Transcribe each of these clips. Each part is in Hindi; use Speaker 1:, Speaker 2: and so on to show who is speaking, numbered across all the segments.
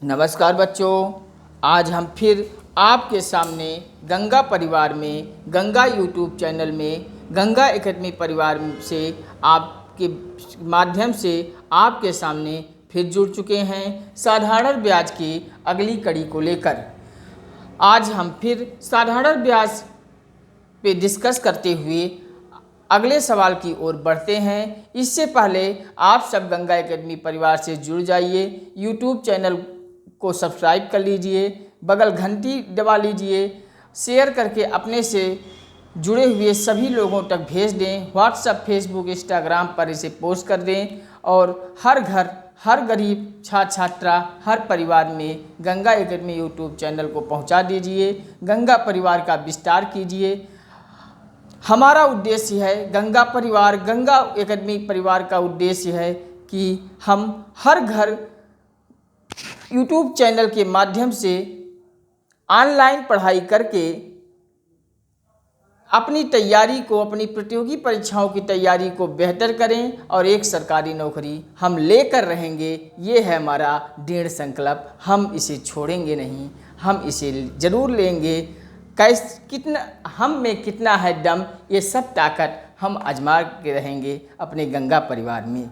Speaker 1: नमस्कार बच्चों, आज हम फिर आपके सामने गंगा परिवार में, गंगा यूट्यूब चैनल में, गंगा एकेडमी परिवार से आपके माध्यम से आपके सामने फिर जुड़ चुके हैं साधारण ब्याज की अगली कड़ी को लेकर। आज हम फिर साधारण ब्याज पे डिस्कस करते हुए अगले सवाल की ओर बढ़ते हैं। इससे पहले आप सब गंगा एकेडमी परिवार से जुड़ जाइए, यूट्यूब चैनल को सब्सक्राइब कर लीजिए, बगल घंटी दबा लीजिए, शेयर करके अपने से जुड़े हुए सभी लोगों तक भेज दें। व्हाट्सएप, फेसबुक, इंस्टाग्राम पर इसे पोस्ट कर दें और हर घर, हर गरीब छात्र छात्रा, हर परिवार में गंगा एकेडमी यूट्यूब चैनल को पहुंचा दीजिए। गंगा परिवार का विस्तार कीजिए। हमारा उद्देश्य है गंगा परिवार, गंगा एकेडमी परिवार का उद्देश्य है कि हम हर घर यूट्यूब चैनल के माध्यम से ऑनलाइन पढ़ाई करके अपनी तैयारी को, अपनी प्रतियोगी परीक्षाओं की तैयारी को बेहतर करें और एक सरकारी नौकरी हम लेकर रहेंगे। ये है हमारा दृढ़ संकल्प। हम इसे छोड़ेंगे नहीं, हम इसे ज़रूर लेंगे। कितना हम में कितना है दम, ये सब ताकत हम आजमा के रहेंगे अपने गंगा परिवार में।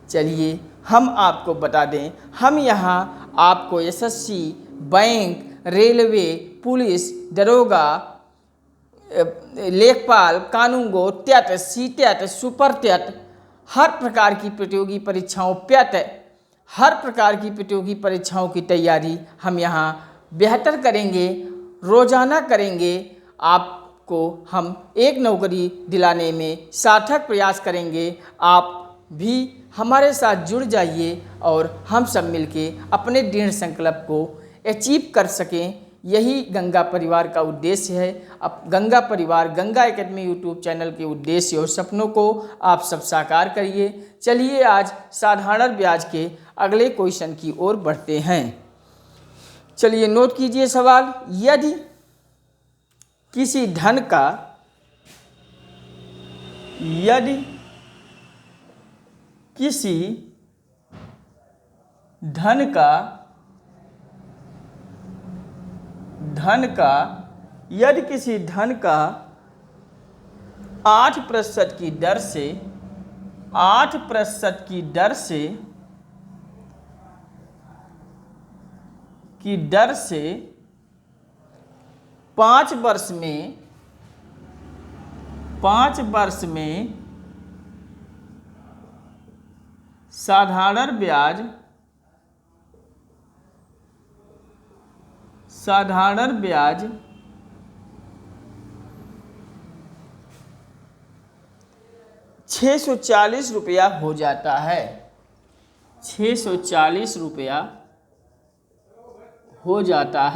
Speaker 1: चलिए हम आपको बता दें, हम यहाँ आपको एसएससी, बैंक, रेलवे, पुलिस, दरोगा, लेखपाल, कानूनगो, टेट, सीटेट, सुपर टेट, हर प्रकार की प्रतियोगी परीक्षाओं, पेट, हर प्रकार की प्रतियोगी परीक्षाओं की तैयारी हम यहाँ बेहतर करेंगे, रोजाना करेंगे। आपको हम एक नौकरी दिलाने में सार्थक प्रयास करेंगे। आप भी हमारे साथ जुड़ जाइए और हम सब मिलके अपने दृढ़ संकल्प को अचीव कर सकें। यही गंगा परिवार का उद्देश्य है। अब गंगा परिवार, गंगा एकेडमी यूट्यूब चैनल के उद्देश्य और सपनों को आप सब साकार करिए। चलिए आज साधारण ब्याज के अगले क्वेश्चन की ओर बढ़ते हैं। चलिए नोट कीजिए सवाल। यदि किसी धन का यदि किसी धन का 8% की दर से 5 वर्ष में साधारण ब्याज 640 रुपया हो जाता है। 640 रुपया हो जाता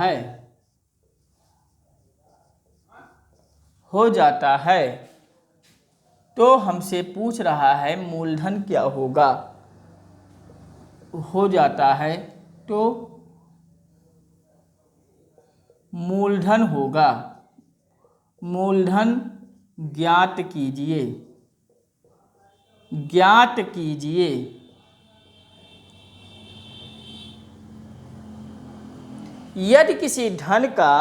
Speaker 1: है तो हमसे पूछ रहा है मूलधन क्या होगा। हो जाता है तो मूलधन होगा। मूलधन ज्ञात कीजिए। यदि किसी धन का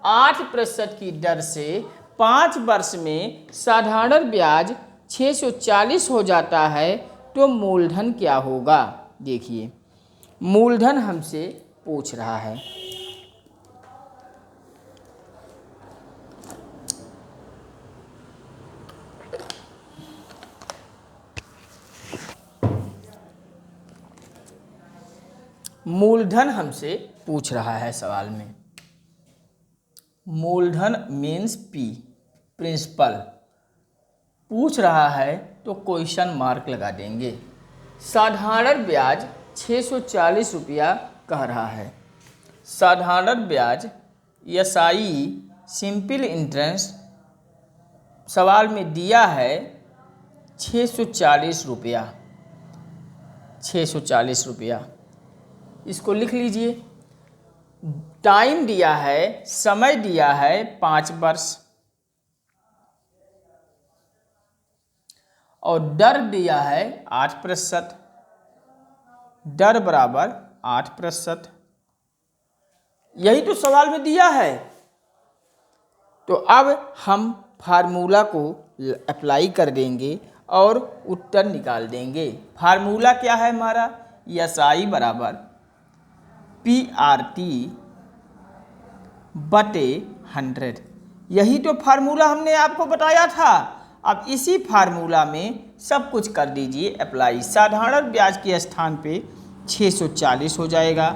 Speaker 1: 8% की दर से 5 वर्ष में साधारण ब्याज 640 हो जाता है तो मूलधन क्या होगा। देखिए मूलधन हमसे पूछ रहा है। मूलधन हमसे पूछ रहा है सवाल में। मूलधन मीन्स पी, प्रिंसिपल। पूछ रहा है तो क्वेश्चन मार्क लगा देंगे। साधारण ब्याज 640 रुपया कह रहा है। साधारण ब्याज एसआई, सिंपल इंटरेस्ट, सवाल में दिया है 640 रुपया। 640 रुपया इसको लिख लीजिए। टाइम दिया है, समय दिया है 5 वर्ष और दर दिया है 8%। दर बराबर 8%। यही तो सवाल में दिया है। तो अब हम फार्मूला को अप्लाई कर देंगे और उत्तर निकाल देंगे। फार्मूला क्या है हमारा? SI बराबर PRT बटे 100। यही तो फार्मूला हमने आपको बताया था। अब इसी फार्मूला में सब कुछ कर दीजिए अप्लाई। साधारण ब्याज के स्थान पे 640 हो जाएगा,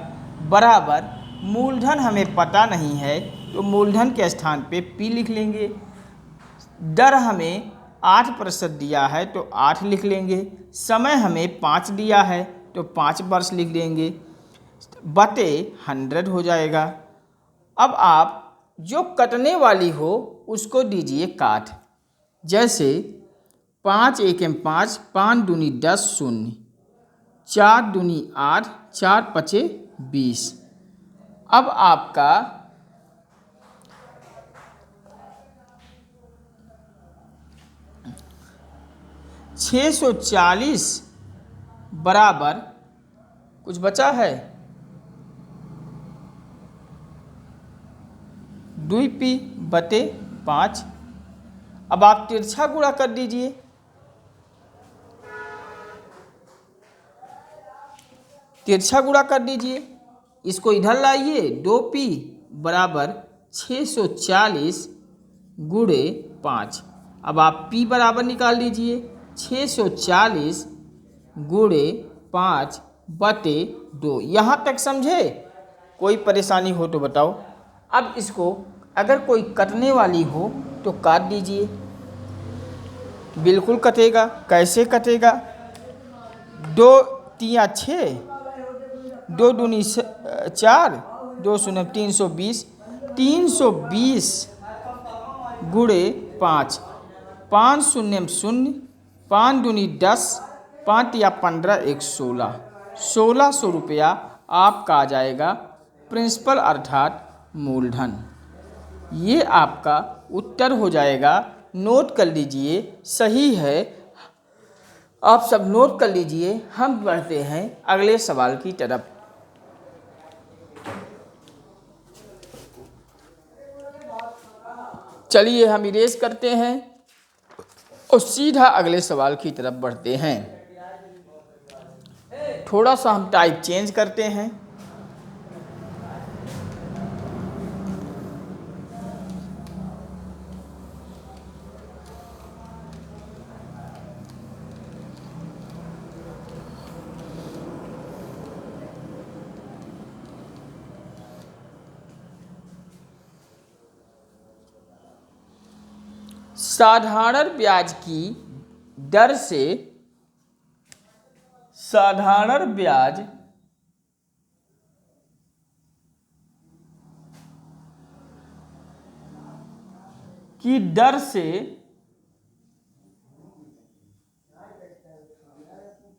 Speaker 1: बराबर मूलधन हमें पता नहीं है तो मूलधन के स्थान पे P लिख लेंगे। दर हमें 8% दिया है तो 8 लिख लेंगे। समय हमें 5 दिया है तो 5 वर्ष लिख देंगे, बटे 100 हो जाएगा। अब आप जो कटने वाली हो उसको दीजिए काट। जैसे 5 एकम 5, 5 दूनी 10 शून्य, 4 दूनी 8, 4 पचे 20। अब आपका 640 बराबर कुछ बचा है 2p बटे 5। अब आप तिरछा गुणा कर दीजिए। तिरछा गुणा कर दीजिए, इसको इधर लाइए। 2p बराबर 640 गुणे 5। अब आप p बराबर निकाल लीजिए 640 गुणे 5 बटे 2। यहाँ तक समझे? कोई परेशानी हो तो बताओ। अब इसको अगर कोई कटने वाली हो तो काट दीजिए। बिल्कुल कटेगा। कैसे कटेगा? 2 तिया 6, 2 दूनी 4, 2 शून्य 320, 320 गुणे 5, 5 शून्य शून्य, 5 दूनी 10, 5 या 15 1 16, 1600 रुपया आपका आ जाएगा प्रिंसिपल अर्थात मूलधन। ये आपका उत्तर हो जाएगा। नोट कर लीजिए, सही है। आप सब नोट कर लीजिए। हम बढ़ते हैं अगले सवाल की तरफ। चलिए हम इरेज करते हैं और सीधा अगले सवाल की तरफ बढ़ते हैं। थोड़ा सा हम टाइप चेंज करते हैं। साधारण ब्याज की दर से साधारण ब्याज की दर से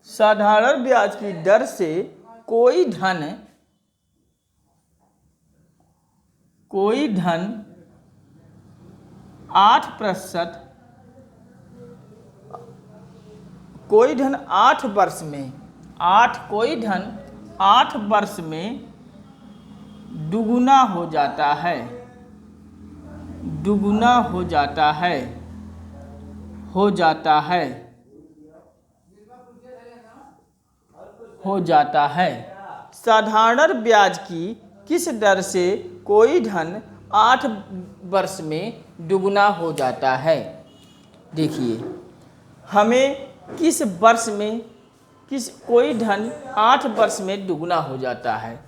Speaker 1: साधारण ब्याज की दर से कोई धन 8%, कोई धन 8 वर्ष में 8 वर्ष में दुगुना हो जाता है। दुगुना हो जाता है। हो जाता है। हो जाता है। साधारण ब्याज की किस दर से कोई धन 8 वर्ष में दुगुना हो जाता है? देखिए, हमें किस वर्ष में कोई धन 8 वर्ष में दुगुना हो जाता है,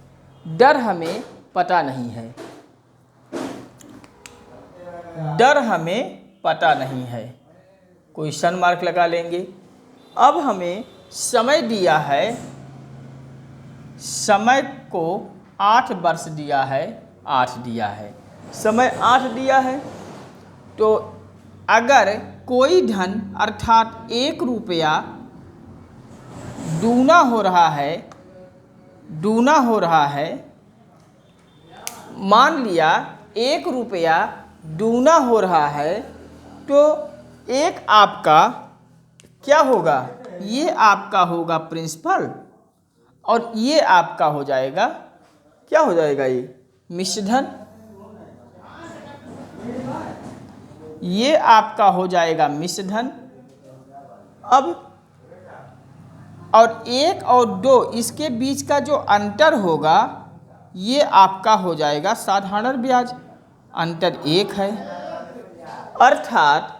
Speaker 1: दर हमें पता नहीं है। दर हमें पता नहीं है, क्वेश्चन मार्क लगा लेंगे। अब हमें समय दिया है, समय को 8 वर्ष दिया है, 8 दिया है, समय 8 दिया है। तो अगर कोई धन अर्थात 1 रुपया दूना हो रहा है, दूना हो रहा है, मान लिया 1 रुपया दूना हो रहा है, तो एक आपका क्या होगा? ये आपका होगा प्रिंसिपल और ये आपका हो जाएगा, क्या हो जाएगा? ये मिश्रधन, ये आपका हो जाएगा मिश्रधन। अब और 1 और 2 इसके बीच का जो अंतर होगा ये आपका हो जाएगा साधारण ब्याज। अंतर 1 है, अर्थात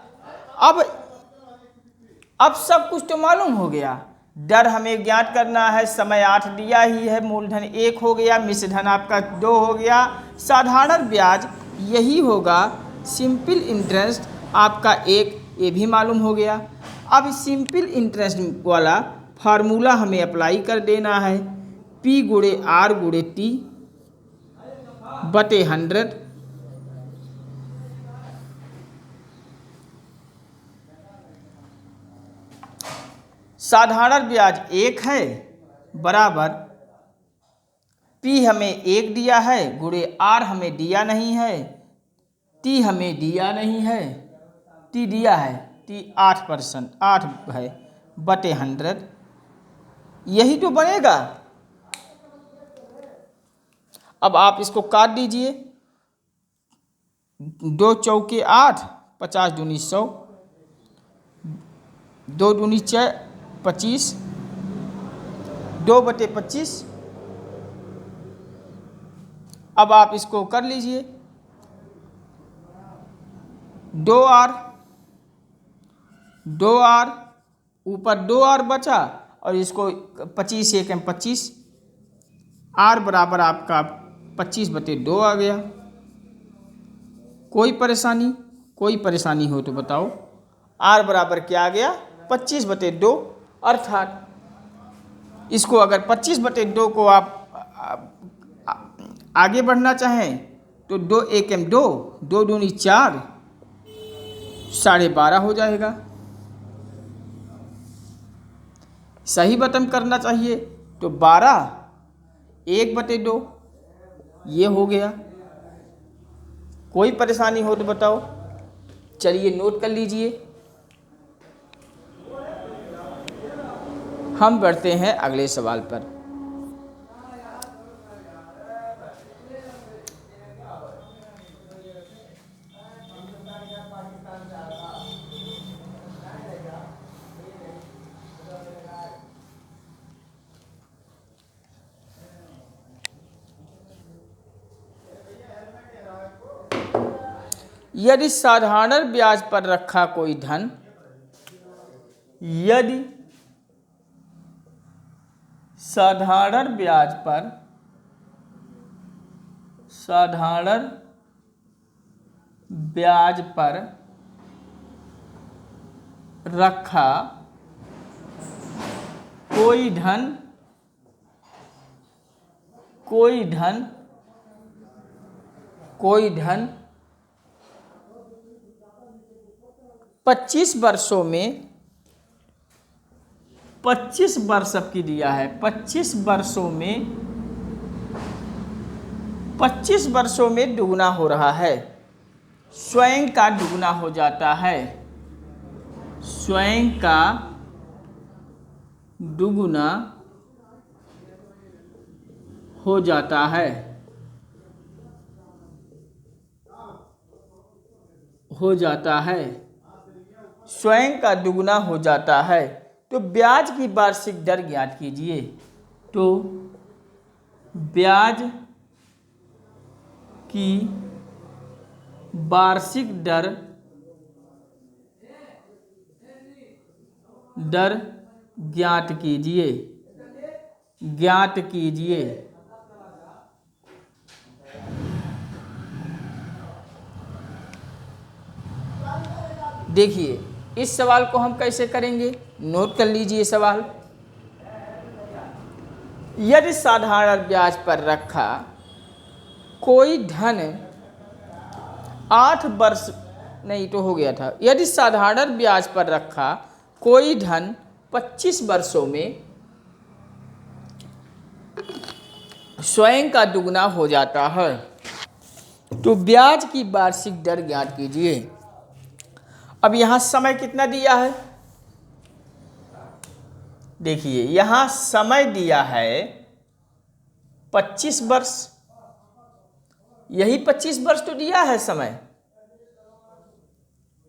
Speaker 1: अब सब कुछ तो मालूम हो गया। दर हमें ज्ञात करना है, समय 8 दिया ही है, मूलधन 1 हो गया, मिश्रधन आपका 2 हो गया, साधारण ब्याज यही होगा, सिंपल इंटरेस्ट आपका 1, ये भी मालूम हो गया। अब सिंपल इंटरेस्ट वाला फार्मूला हमें अप्लाई कर देना है, P गुणे R गुणे T बटे 100। साधारण ब्याज 1 है बराबर P हमें 1 दिया है गुणे R हमें दिया नहीं है, T हमें दिया नहीं है, T दिया है, T 8% 8 है बटे 100, यही तो बनेगा। अब आप इसको काट दीजिए, 2 चौके 8, 50 दूनी 100, 2 दूनी 4 25, 2 बटे 25। अब आप इसको कर लीजिए, 2R ऊपर 2R बचा और इसको 25 1 25, R बराबर आपका 25 बटे 2 आ गया। कोई परेशानी हो तो बताओ। R बराबर क्या आ गया? 25 बटे 2, अर्थात इसको अगर 25 बटे 2 को आप आगे बढ़ना चाहें तो 2 1 2, 2 दूनी 4, 12.5 हो जाएगा। सही बटन करना चाहिए तो 12 1 बटे 2 ये हो गया। कोई परेशानी हो तो बताओ। चलिए नोट कर लीजिए। हम बढ़ते हैं अगले सवाल पर। यदि साधारण ब्याज पर रखा कोई धन, यदि साधारण ब्याज पर रखा कोई धन 25 वर्षों में, 25 वर्ष की दिया है, 25 वर्षों में दुगना हो रहा है, स्वयं का दुगना हो जाता है, स्वयं का दुगुना हो जाता है, स्वयं का दुगना हो जाता है। तो ब्याज की वार्षिक दर ज्ञात कीजिए। तो ब्याज की वार्षिक दर ज्ञात कीजिए। देखिए इस सवाल को हम कैसे करेंगे, नोट कर लीजिए सवाल। यदि साधारण ब्याज पर रखा कोई धन 8 वर्ष, नहीं तो हो गया था, यदि साधारण ब्याज पर रखा कोई धन 25 वर्षों में स्वयं का दुगना हो जाता है, तो ब्याज की वार्षिक दर ज्ञात कीजिए। अब यहाँ समय कितना दिया है, देखिए यहाँ समय दिया है 25 वर्ष यही 25 वर्ष तो दिया है समय।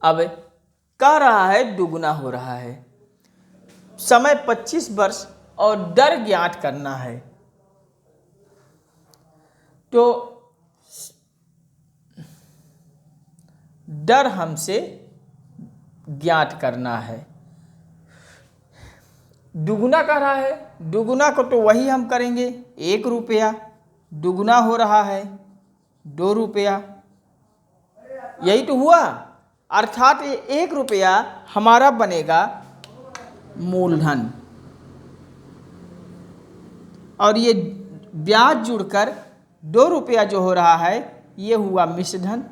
Speaker 1: अब कह रहा है दुगुना हो रहा है, समय 25 वर्ष और दर ज्ञात करना है। तो दर हमसे ज्ञात करना है। दुगुना कह रहा है, दुगुना को तो वही हम करेंगे, 1 रुपया, दुगुना हो रहा है 2 रुपया, यही तो हुआ। अर्थात ये 1 रुपया हमारा बनेगा मूलधन और ये ब्याज जुड़कर 2 रुपया जो हो रहा है ये हुआ मिश्रधन।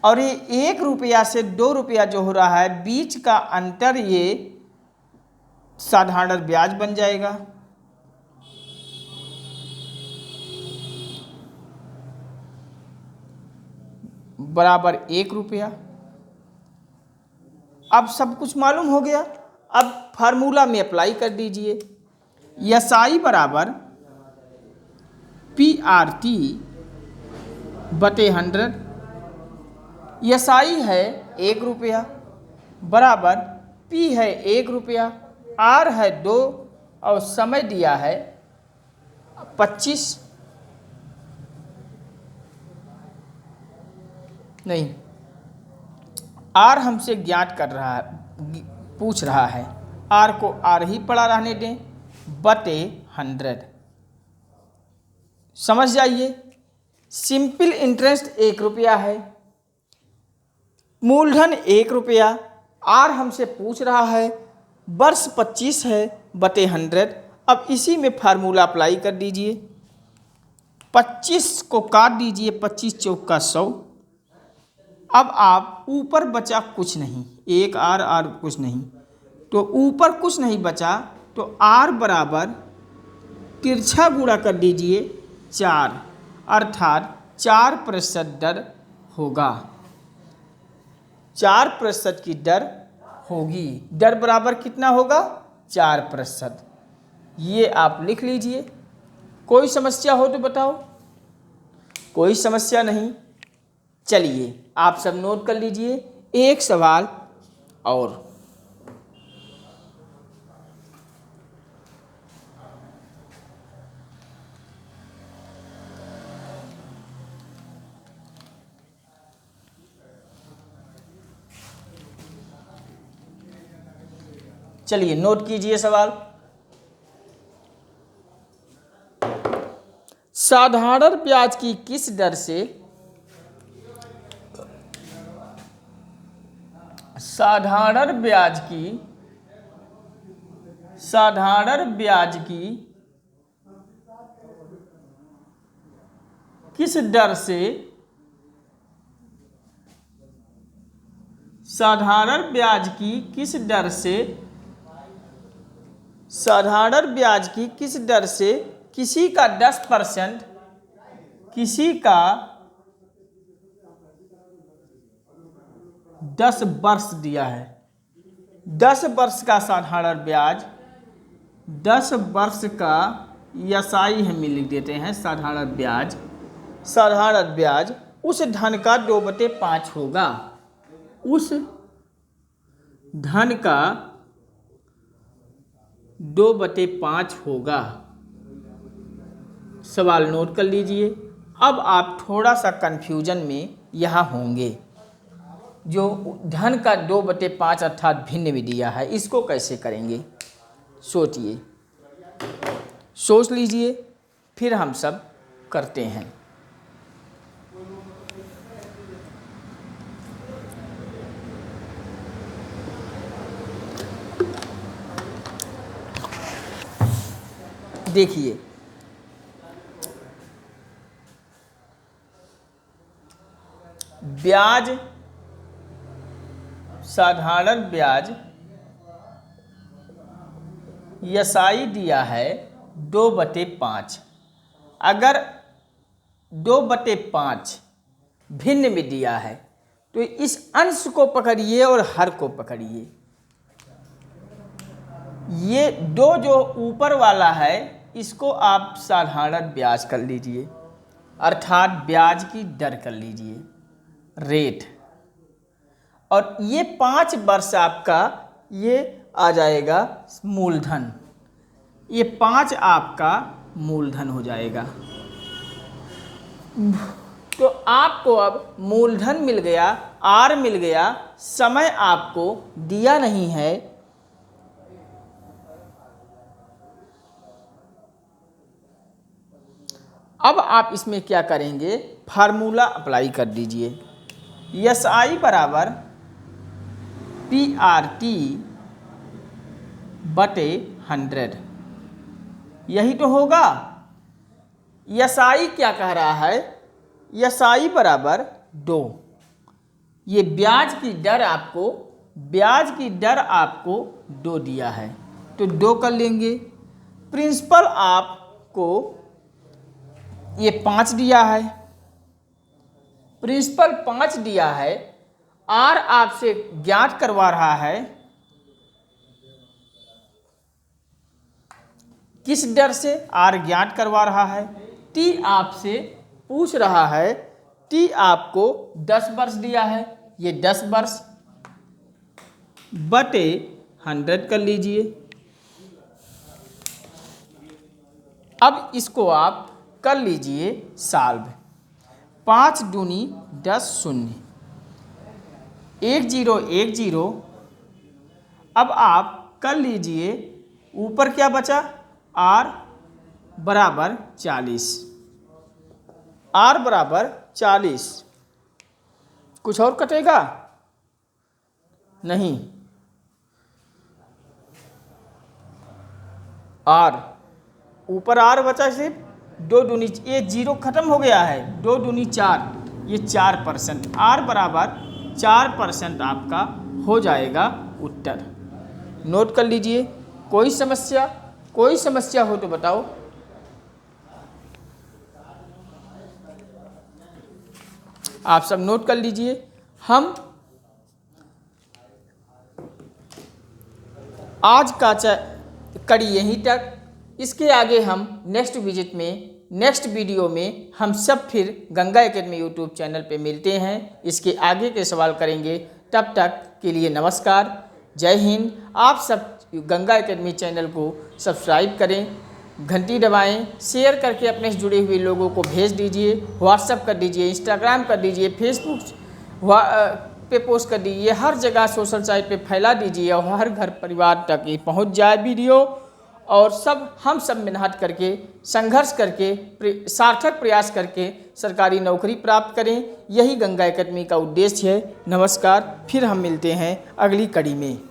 Speaker 1: और ये 1 रुपया से 2 रुपया जो हो रहा है बीच का अंतर ये साधारण ब्याज बन जाएगा। बराबर 1 रुपया। अब सब कुछ मालूम हो गया। अब फार्मूला में अप्लाई कर दीजिए। एसआई बराबर PRT बटे 100। एसआई है 1 रुपया बराबर P है 1 रुपया, R है 2 और समय दिया है 25। नहीं, R हमसे ज्ञात कर रहा है, पूछ रहा है। R को R ही पड़ा रहने दें बटे 100। समझ जाइए, सिंपल इंटरेस्ट 1 रुपया है, मूलधन 1 रुपया, R हमसे पूछ रहा है, वर्ष 25 है बटे 100। अब इसी में फार्मूला अप्लाई कर दीजिए। 25 को काट दीजिए, 25 चौका 100। अब आप ऊपर बचा कुछ नहीं, 1 R कुछ नहीं, तो ऊपर कुछ नहीं बचा तो R बराबर तिरछा गुणा कर दीजिए 4, अर्थात 4% दर होगा। 4% की दर होगी। दर बराबर कितना होगा? 4%। ये आप लिख लीजिए। कोई समस्या हो तो बताओ। कोई समस्या नहीं, चलिए आप सब नोट कर लीजिए। एक सवाल और, चलिए नोट कीजिए सवाल। साधारण ब्याज की किस दर से साधारण ब्याज की किस दर से साधारण ब्याज की किस दर से किसी का 10%, किसी का 10 वर्ष दिया है, 10 वर्ष का साधारण ब्याज, 10 वर्ष का एसआई हम लिख देते हैं साधारण ब्याज उस धन का 2/5 होगा। उस धन का 2/5 होगा। सवाल नोट कर लीजिए। अब आप थोड़ा सा कंफ्यूजन में यहाँ होंगे। जो धन का 2/5 अर्थात भिन्न में दिया है, इसको कैसे करेंगे? सोचिए, सोच लीजिए, फिर हम सब करते हैं। देखिए, ब्याज, साधारण ब्याज एसआई दिया है 2/5। अगर 2/5 भिन्न में दिया है तो इस अंश को पकड़िए और हर को पकड़िए। ये 2 जो ऊपर वाला है इसको आप साधारण ब्याज कर लीजिए, अर्थात ब्याज की दर कर लीजिए, रेट। और ये 5 वर्ष आपका ये आ जाएगा मूलधन, ये 5 आपका मूलधन हो जाएगा। तो आपको अब मूलधन मिल गया, आर मिल गया, समय आपको दिया नहीं है। अब आप इसमें क्या करेंगे, फार्मूला अप्लाई कर दीजिए। SI बराबर PRT बटे 100, यही तो होगा। SI क्या कह रहा है, SI बराबर 2। ये ब्याज की दर आपको 2 दिया है, तो 2 कर लेंगे। प्रिंसिपल आपको ये 5 दिया है, प्रिंसिपल 5 दिया है। आर आपसे ज्ञात करवा रहा है, किस दर से आर ज्ञात करवा रहा है। टी आपसे पूछ रहा है, टी आपको 10 वर्ष दिया है, ये 10 वर्ष बटे 100 कर लीजिए। अब इसको आप कर लीजिए सॉल्व। 5 दूनी 10 शून्य, 1 0 1 0। अब आप कर लीजिए, ऊपर क्या बचा, आर बराबर 40, आर बराबर 40। कुछ और कटेगा नहीं, आर ऊपर आर बचा, सिर्फ 2 दूनी, ये 0 खत्म हो गया है, 2 दूनी 4, ये 4%, आर बराबर 4% आपका हो जाएगा उत्तर। नोट कर लीजिए। कोई समस्या हो तो बताओ। आप सब नोट कर लीजिए। हम आज का कड़ी यहीं तक। इसके आगे हम नेक्स्ट वीडियो में हम सब फिर गंगा एकेडमी यूट्यूब चैनल पे मिलते हैं। इसके आगे के सवाल करेंगे। तब तक के लिए नमस्कार, जय हिंद। आप सब गंगा एकेडमी चैनल को सब्सक्राइब करें, घंटी दबाएं, शेयर करके अपने से जुड़े हुए लोगों को भेज दीजिए, व्हाट्सएप कर दीजिए, इंस्टाग्राम कर दीजिए, फेसबुक पे पोस्ट कर दीजिए, हर जगह सोशल साइट पे फैला दीजिए और हर घर परिवार तक ये पहुंच जाए वीडियो। और हम सब मेहनत करके, संघर्ष करके, सार्थक प्रयास करके सरकारी नौकरी प्राप्त करें। यही गंगा एकेडमी का उद्देश्य है। नमस्कार, फिर हम मिलते हैं अगली कड़ी में।